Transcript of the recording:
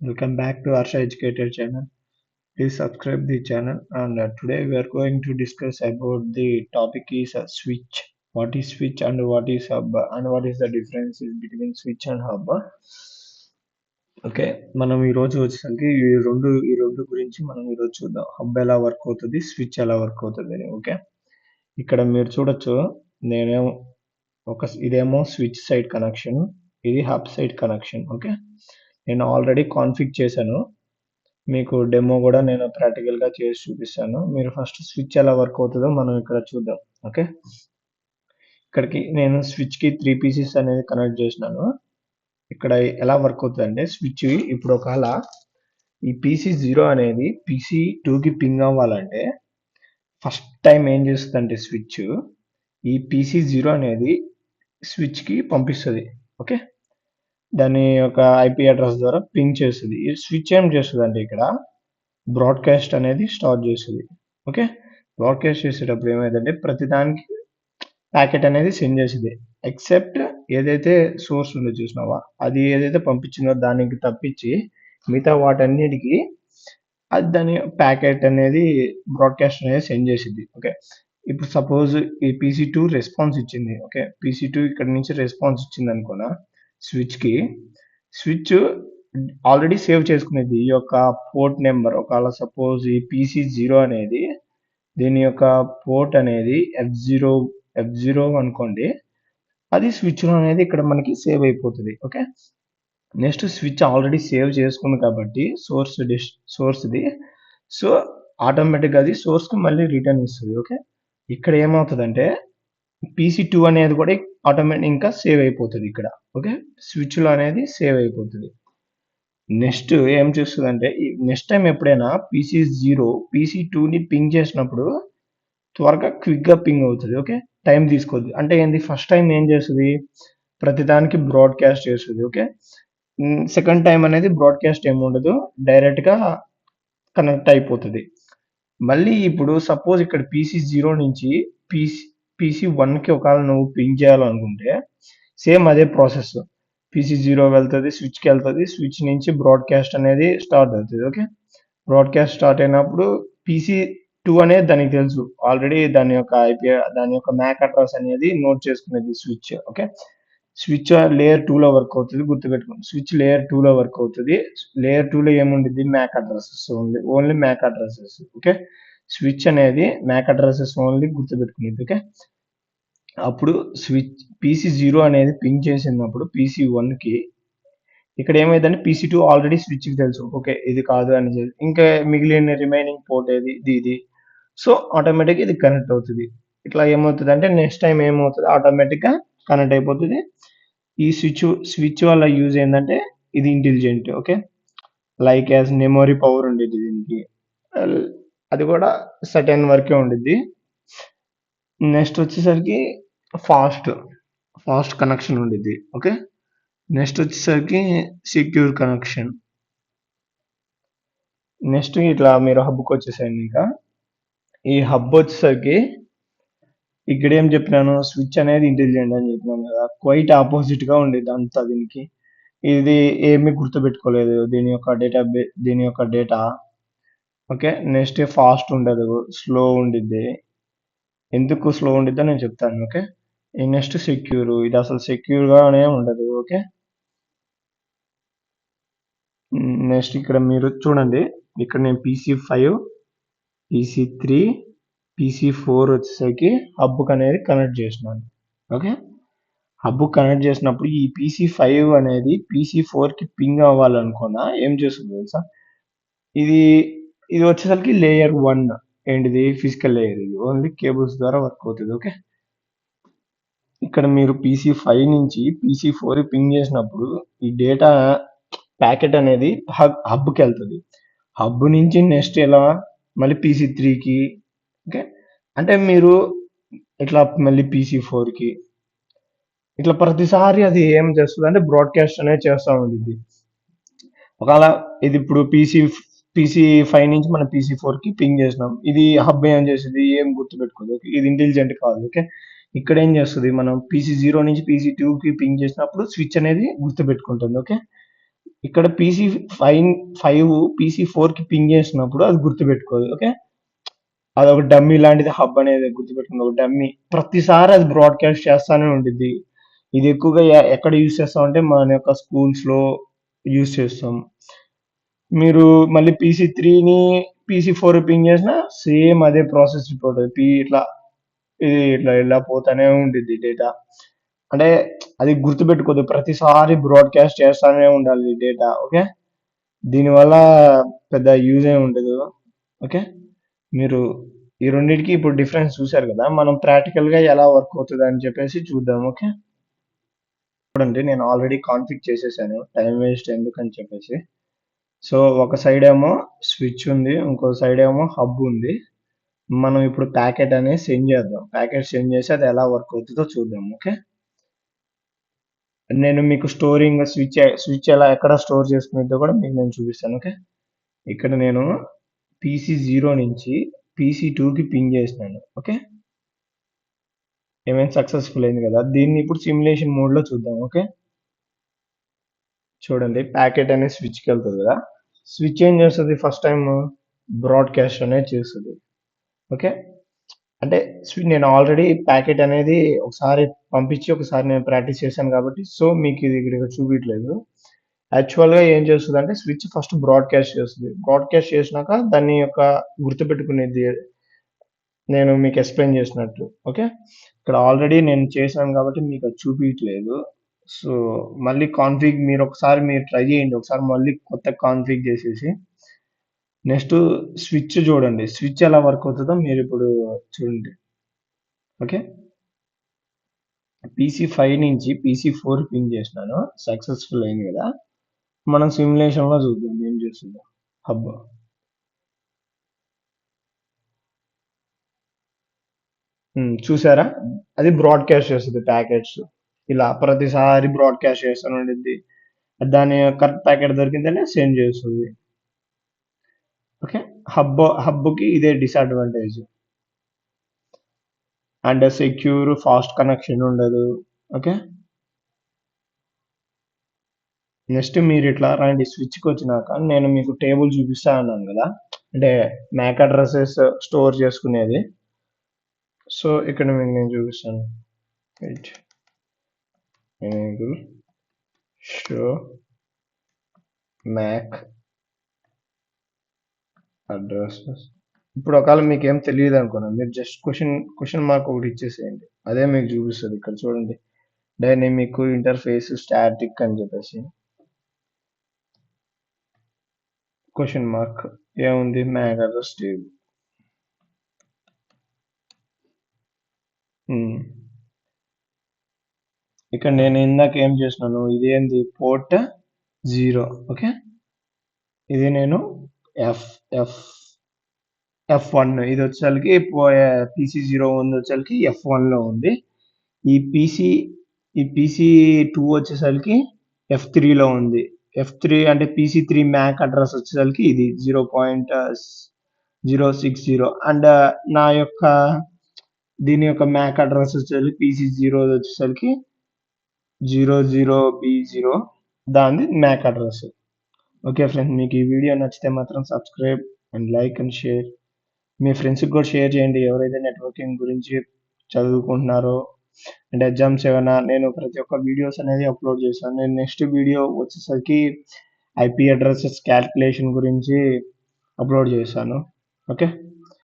Welcome back to Arsha Educator channel. Please subscribe the channel and today we are going to discuss about the topic is switch. What is switch and what is hub and what is the difference between switch and hub. Okay మనం ఈ రోజు వచ్చేసరికి ఈ రెండు గురించి మనం ఈరోజు చూద్దాం. హబ్ ఎలా వర్క్ అవుతుంది, స్విచ్ ఎలా వర్క్ అవుతుంది అని. ఓకే, ఇక్కడ మీరు చూడొచ్చు, నేనేమో ఇదేమో స్విచ్ సైడ్ కనెక్షన్, ఇది హబ్ సైడ్ కనెక్షన్. ఓకే, నేను ఆల్రెడీ కాన్ఫిగ్ చేశాను, మీకు డెమో కూడా నేను ప్రాక్టికల్గా చేసి చూపిస్తాను. మీరు ఫస్ట్ స్విచ్ ఎలా వర్క్ అవుతుందో మనం ఇక్కడ చూద్దాం. ఓకే, ఇక్కడికి నేను స్విచ్కి 3 పీసెస్ అనేది కనెక్ట్ చేసినాను. ఇక్కడ ఎలా వర్క్ అవుతుంది అంటే స్విచ్ ఇప్పుడు ఒకవేళ ఈ పీసీ 0 అనేది పీసీ 2కి పింగ్ అవ్వాలంటే ఫస్ట్ టైం ఏం చేస్తుందంటే స్విచ్ ఈ పీసీ 0 అనేది స్విచ్కి పంపిస్తుంది. ఓకే, దాని యొక్క ఐపీ అడ్రస్ ద్వారా పింగ్ చేస్తుంది. ఈ స్విచ్ ఏం చేస్తుంది అంటే ఇక్కడ బ్రాడ్కాస్ట్ అనేది స్టార్ట్ చేస్తుంది. ఓకే, బ్రాడ్కాస్ట్ చేసేటప్పుడు ఏమైందంటే ప్రతిదానికి ప్యాకెట్ అనేది సెండ్ చేసింది, ఎక్సెప్ట్ ఏదైతే సోర్స్ ఉందో చూసినావా, అది ఏదైతే పంపించిందో దానికి తప్పించి మిగతా వాటన్నిటికీ అది దాని ప్యాకెట్ అనేది బ్రాడ్కాస్ట్ అనేది సెండ్ చేసింది. ఓకే, ఇప్పుడు సపోజ్ ఈ PC2 రెస్పాన్స్ ఇచ్చింది. ఓకే, PC2 ఇక్కడ నుంచి రెస్పాన్స్ ఇచ్చింది అనుకున్నా స్విచ్కి. స్విచ్ ఆల్రెడీ సేవ్ చేసుకునేది ఈ యొక్క పోర్ట్ నెంబర్. ఒకవేళ సపోజ్ ఈ PC0 అనేది దీని యొక్క పోర్ట్ అనేది F0 అనుకోండి, అది స్విచ్లో అనేది ఇక్కడ మనకి సేవ్ అయిపోతుంది. Okay, next switch already save చేసుకుంది కాబట్టి సోర్స్ది, సో ఆటోమేటిక్గా అది సోర్స్కి మళ్ళీ రిటర్న్ ఇస్తుంది. ఓకే, ఇక్కడ ఏమవుతుందంటే PC2 అనేది కూడా ఆటోమేటిక్ ఇంకా సేవ్ అయిపోతుంది ఇక్కడ. ఓకే, స్విచ్లో అనేది సేవ్ అయిపోతుంది. నెక్స్ట్ ఏం చేస్తుందంటే నెక్స్ట్ టైం ఎప్పుడైనా PC2ని పింగ్ చేసినప్పుడు త్వరగా క్విక్గా పింగ్ అవుతుంది. ఓకే, టైం తీసుకోద్ది. అంటే ఏంది, ఫస్ట్ టైం ఏం చేస్తుంది, ప్రతిదానికి బ్రాడ్కాస్ట్ చేస్తుంది. ఓకే, సెకండ్ టైం అనేది బ్రాడ్కాస్ట్ ఏమి ఉండదు, డైరెక్ట్గా కనెక్ట్ అయిపోతుంది. మళ్ళీ ఇప్పుడు సపోజ్ ఇక్కడ PC0 నుంచి PC1కి ఒకవేళ నువ్వు పింగ్ చేయాలనుకుంటే సేమ్ అదే ప్రాసెస్. PC0 వెళ్తుంది, స్విచ్కి వెళ్తుంది, స్విచ్ నుంచి బ్రాడ్కాస్ట్ అనేది స్టార్ట్ అవుతుంది. ఓకే, బ్రాడ్కాస్ట్ స్టార్ట్ అయినప్పుడు PC2 అనేది దానికి తెలుసు ఆల్రెడీ, దాని యొక్క మ్యాక్ అడ్రస్ అనేది నోట్ చేసుకునేది స్విచ్. ఓకే, స్విచ్ లేయర్ 2లో వర్క్ అవుతుంది, గుర్తుపెట్టుకోండి. స్విచ్ లేయర్ 2లో వర్క్ అవుతుంది. లేయర్ 2లో ఏముంటుంది, MAC addresses only MAC addresses. Okay, switch అనేది మ్యాక్ అడ్రసెస్ ఓన్లీ గుర్తుపెట్టుకునేది. ఓకే, అప్పుడు స్విచ్ PC0 అనేది పింగ్ చేసినప్పుడు PC1కి ఇక్కడ ఏమైందంటే PC2 ఆల్రెడీ స్విచ్కి తెలుసు, ఓకే ఇది కాదు అని చెప్పి, ఇంకా మిగిలిన రిమైనింగ్ పోర్ట్ ఏది ఇది, సో ఆటోమేటిక్గా ఇది కనెక్ట్ అవుతుంది. ఇట్లా ఏమవుతుంది అంటే నెక్స్ట్ టైం ఏమవుతుంది, ఆటోమేటిక్గా కనెక్ట్ అయిపోతుంది. ఈ స్విచ్ వల్ల యూజ్ ఏంటంటే ఇది intelligent. Okay, like as memory power ఉండేది దీనికి, అది కూడా సర్టెన్ వరకే ఉండిద్ది. నెక్స్ట్ వచ్చేసరికి ఫాస్ట్ కనెక్షన్ ఉండిద్ది. ఓకే, నెక్స్ట్ వచ్చేసరికి సెక్యూర్ కనెక్షన్. నెక్స్ట్ ఇట్లా మీరు హబ్కి వచ్చేసండి. ఇంకా ఈ హబ్ వచ్చేసరికి ఇక్కడ ఏం చెప్పినాను, స్విచ్ అనేది ఇంటెలిజెంట్ అని చెప్పినాను కదా, క్వైట్ ఆపోజిట్ గా ఉండేది అంతా దీనికి. ఇది ఏమీ గుర్తుపెట్టుకోలేదు దీని యొక్క డేటా. ఓకే, నెక్స్ట్ ఫాస్ట్ ఉండదు, స్లో ఉండిద్ది. ఎందుకు స్లో ఉండిద్దో నేను చెప్తాను. ఓకే, నెక్స్ట్ సెక్యూర్, ఇది అసలు సెక్యూర్ గానే ఉండదు. ఓకే, నెక్స్ట్ ఇక్కడ మీరు చూడండి, ఇక్కడ నేను PC5, PC3, PC4 వచ్చేసరికి హబ్కి అనేది కనెక్ట్ చేసినాను. ఓకే, హబ్ కనెక్ట్ చేసినప్పుడు ఈ PC5 అనేది PC4కి పింగ్ అవ్వాలనుకున్నా ఏం చేస్తుంది తెలుసా, ఇది ఇది వచ్చేసరికి లేయర్ 1. ఏంటిది, ఫిజికల్ లేయర్. ఇది ఓన్లీ కేబుల్స్ ద్వారా వర్క్ అవుతుంది. ఓకే, ఇక్కడ మీరు PC5 నుంచి PC4 పింగ్ చేసినప్పుడు ఈ డేటా ప్యాకెట్ అనేది హబ్కి వెళ్తుంది. హబ్ నుంచి నెక్స్ట్ ఎలా మళ్ళీ PC3కి. ఓకే, అంటే మీరు ఇట్లా మళ్ళీ PC4కి ఇట్లా ప్రతిసారి అది ఏం చేస్తుంది అంటే బ్రాడ్కాస్ట్ అనేది చేస్తూ ఉంటుంది. ఒకవేళ ఇది ఇప్పుడు PC5 నుంచి మనం PC4కి పింగ్ చేసినాం, ఇది హబ్ ఏం చేస్తుంది, ఏం గుర్తుపెట్టుకోదు. ఓకే, ఇది ఇంటెలిజెంట్ కాదు. ఓకే, ఇక్కడ ఏం చేస్తుంది, మనం PC0 నుంచి PC2కి పింగ్ చేసినప్పుడు స్విచ్ అనేది గుర్తుపెట్టుకుంటుంది. ఓకే, ఇక్కడ పీసీ 5 పీసీ 4కి పింగ్ చేసినప్పుడు అది గుర్తుపెట్టుకోదు. ఓకే, అదొక డమ్మీ లాంటిది, హబ్ అనేది గుర్తుపెట్టుకుంది, ఒక డమ్మీ. ప్రతిసారి అది బ్రాడ్కాస్ట్ చేస్తానే ఉంటుంది. ఇది ఎక్కువగా ఎక్కడ యూస్ చేస్తాం అంటే మన యొక్క స్కూల్స్లో యూస్ చేస్తాం. మీరు మళ్ళీ పీసీ 3ని పీసీ 4 పింగ్ చేసినా సేమ్ అదే ప్రాసెస్ రిపోర్ట్ ఇట్లా ఇది ఇట్లా ఇలా పోతానే ఉంటుంది డేటా. అంటే అది గుర్తుపెట్టుకోదు, ప్రతిసారి బ్రాడ్కాస్ట్ చేస్తానే ఉండాలి డేటా. ఓకే, దీనివల్ల పెద్ద యూజ్ ఏమి ఉండదు. ఓకే, మీరు ఈ రెండింటికి ఇప్పుడు డిఫరెన్స్ చూశారు కదా, మనం ప్రాక్టికల్గా ఎలా వర్క్ అవుతుంది అని చెప్పేసి చూద్దాం. ఓకే, చూడండి, నేను ఆల్రెడీ కాన్ఫిగ్ చేసేసాను, టైం వేస్ట్ ఎందుకని చెప్పేసి. సో ఒక సైడ్ ఏమో స్విచ్ ఉంది, ఇంకో సైడ్ ఏమో హబ్ ఉంది. మనం ఇప్పుడు ప్యాకెట్ అనేది సెండ్ చేద్దాం. ప్యాకెట్ సెండ్ చేసి అది ఎలా వర్క్ అవుతుందో చూద్దాం. ఓకే, నేను మీకు స్టోరింగ్ స్విచ్ ఎలా ఎక్కడ స్టోర్ చేసుకునేదో కూడా మీకు నేను చూపిస్తాను. ఓకే, ఇక్కడ నేను పీసీ 0 నుంచి పీసీ 2కి పింగ్ చేసినాను. ఓకే, ఏమైనా సక్సెస్ఫుల్ అయింది కదా, దీన్ని ఇప్పుడు సిమ్యులేషన్ మోడ్లో చూద్దాం. ఓకే, చూడండి, ప్యాకెట్ అనేది స్విచ్కి వెళ్తుంది కదా, స్విచ్ ఏం చేస్తుంది, ఫస్ట్ టైం బ్రాడ్కాస్ట్ అనేది చేస్తుంది. ఓకే, అంటే నేను ఆల్రెడీ ప్యాకెట్ అనేది ఒకసారి పంపించి ఒకసారి నేను ప్రాక్టీస్ చేశాను కాబట్టి సో మీకు ఇది ఇక్కడ చూపించలేదు. యాక్చువల్గా ఏం చేస్తుంది అంటే స్విచ్ ఫస్ట్ బ్రాడ్కాస్ట్ చేస్తుంది. బ్రాడ్కాస్ట్ చేసినాక దాన్ని యొక్క గుర్తుపెట్టుకునేది నేను మీకు ఎక్స్ప్లెయిన్ చేసినట్టు. ఓకే, ఇక్కడ ఆల్రెడీ నేను చేశాను కాబట్టి మీకు అది చూపించలేదు. సో మళ్ళీ కాన్ఫిగ్ మీరు ట్రై చేయండి ఒకసారి, మళ్ళీ కొత్త కాన్ఫిగ్ చేసేసి నెక్స్ట్ స్విచ్ చూడండి, స్విచ్ ఎలా వర్క్ అవుతుందో మీరు ఇప్పుడు చూడండి. ఓకే, పీసీ 5 నుంచి పీసీ 4 పింగ్ చేసినాను, సక్సెస్ఫుల్ అయింది కదా. మనం సిమ్యులేషన్లో చూద్దాం ఏం చేస్తుందో. హబ్ చూసారా, అది బ్రాడ్కాస్ట్ చేస్తుంది ప్యాకెట్స్, ఇలా ప్రతిసారి బ్రాడ్కాస్ట్ చేస్తూనే ఉంటుంది. దాని కరెక్ట్ ప్యాకెట్ దొరికిందనే సెండ్ చేస్తుంది. ఓకే, హబ్కి ఇదే disadvantage, and secure fast connection ఉండదు. ఓకే, నెక్స్ట్ మీరు ఇట్లా రండి, స్విచ్కి వచ్చినాక నేను మీకు టేబుల్ చూపిస్తా అన్నాను కదా, అంటే మ్యాక్ అడ్రసెస్ స్టోర్ చేసుకునేది. సో ఇక్కడ మీకు నేను చూపిస్తాను. Right, enable show MAC addresses. ఇప్పుడు ఒకవేళ మీకు ఏం తెలియదు అనుకున్నాను, మీరు జస్ట్ క్వశ్చన్ మార్క్ ఒకటి ఇచ్చేసేయండి, అదే మీకు చూపిస్తుంది. ఇక్కడ చూడండి, డైనమిక్ ఇంటర్ఫేస్ స్టాటిక్ అని చెప్పేసి క్వశ్చన్ మార్క్ ఏముంది, మ్యాక్ అడ్రస్ టేబుల్. ఇక్కడ నేను ఇందాక ఏం చేసినాను, ఇదేంది పోర్ట్ 0. ఓకే, ఇది నేను ఎఫ్ ఎఫ్ F1, ఇది వచ్చేసరికి పీసీ 0 ఉంది, వచ్చేసరికి F1లో ఉంది. ఈ పీసీ 2 వచ్చేసరికి F3లో ఉంది. F3 అంటే పీసీ 3 మ్యాక్ అడ్రస్ వచ్చేసరికి ఇది 0.060. అండ్ నా యొక్క దీని యొక్క మ్యాక్ అడ్రస్ వచ్చేసరికి పీసీ 0 వచ్చేసరికి 00B0, దాని మ్యాక్ అడ్రస్. ఓకే ఫ్రెండ్స్, మీకు ఈ వీడియో నచ్చితే మాత్రం subscribe and like and share. మీ ఫ్రెండ్స్కి కూడా షేర్ చేయండి, ఎవరైతే నెట్వర్కింగ్ గురించి చదువుకుంటున్నారో. అండ్ ఎగ్జామ్స్ ఏమైనా, నేను ప్రతి ఒక్క వీడియోస్ అనేది అప్లోడ్ చేశాను. నేను నెక్స్ట్ వీడియో వచ్చేసరికి ఐపీ అడ్రసెస్ క్యాల్కులేషన్ గురించి అప్లోడ్ చేశాను. ఓకే.